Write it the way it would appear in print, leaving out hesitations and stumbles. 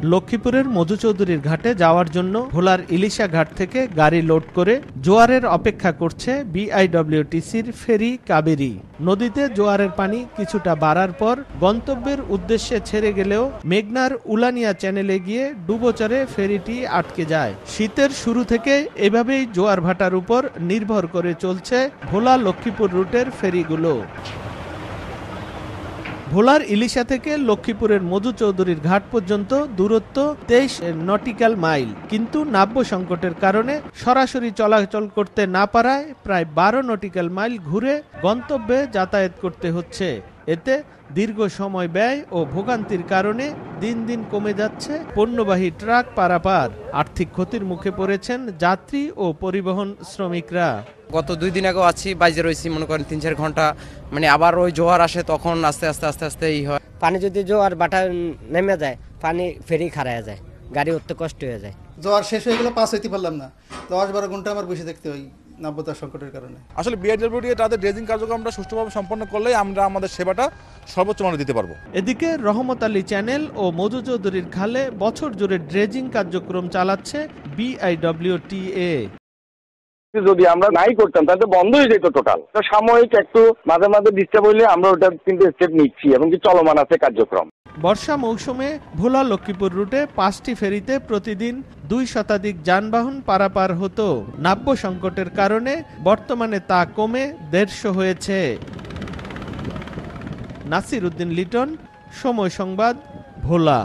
লক্ষ্মীপুরের মধুচৌধুরীর ঘাটে যাওয়ার জন্য ভোলার ইলিশা ঘাট থেকে গাড়ি লোড করে জোয়ারের অপেক্ষা করছে বিআইডব্লিউটিসির ফেরি কাবেরী। নদীতে জোয়ারের পানি কিছুটা বাড়ার পর গন্তব্যের উদ্দেশ্যে ছেড়ে গেলেও মেঘনার উলানিয়া চ্যানেলে গিয়ে ডুবোচরে ফেরিটি আটকে যায়। শীতের শুরু থেকে এভাবেই জোয়ার ভাটার উপর নির্ভর করে চলছে ভোলা লক্ষ্মীপুর রুটের ফেরিগুলো। ভোলার ইলিশা থেকে লক্ষ্মীপুরের মধুচৌধুরীর ঘাট পর্যন্ত দূরত্ব 23 নটিক্যাল মাইল, কিন্তু নাব্য সংকটের কারণে সরাসরি চলাচল করতে না পারায় প্রায় 12 নটিক্যাল মাইল ঘুরে গন্তব্যে যাতায়াত করতে হচ্ছে। এতে দীর্ঘ সময় ব্যয় ও ভোগান্তির কারণে দিন দিন কমে যাচ্ছে পণ্যবাহী ট্রাক পারাপার। আর্থিক ক্ষতির মুখে পড়েছেন যাত্রী ও পরিবহন শ্রমিকরা। গত 2 দিন আগেও আছি, বাইজে রয়েছি, মনে করেন 3-4 ঘন্টা, মানে আবার ওই জোয়ার আসে, তখন আস্তে আস্তে এই হয়। পানি যদি জোয়ার বাটা নেমে যায়, পানি ফেরি খারায় যায়, গাড়ি উঠতে কষ্ট হয়ে যায়। জোয়ার শেষ হয়ে গেলে পাস হইতে পারলাম না, 10-12 ঘন্টা আমার বসে দেখতে হয় নাব্যতার সংকটের কারণে। আসলে বিআইডব্লিউটি তাদের ড্রেজিং কার্যক্রমটা সুষ্ঠুভাবে সম্পন্ন করলেই আমরা আমাদের সেবাটা সর্বোচ্চ মানে দিতে পারবো। এদিকে রহমত আলী চ্যানেল ও মধুচৌধুরীর খালে বছর জুড়ে ড্রেজিং কার্যক্রম চালাচ্ছে বিআইডব্লিউটিএ। যদি আমরা নাই করতাম তাহলে বন্ধ হয়ে যেত টোটাল। সাময়িক একটু মাঝে মাঝে ডিস্টার্ব হইলে আমরা ওটা কিন্তু স্টেপ নিচ্ছি এবং কি চলমান আছে কার্যক্রম। বর্ষা মৌসুমে ভোলা লক্ষ্মীপুর রুটে 5টি ফেরিতে প্রতিদিন 2 শতাধিক যানবাহন পারাপার হতো। নাব্য সংকটের কারণে বর্তমানে তা কমে 150 হয়েছে। নাসির উদ্দিন লিটন, সময় সংবাদ, ভোলা।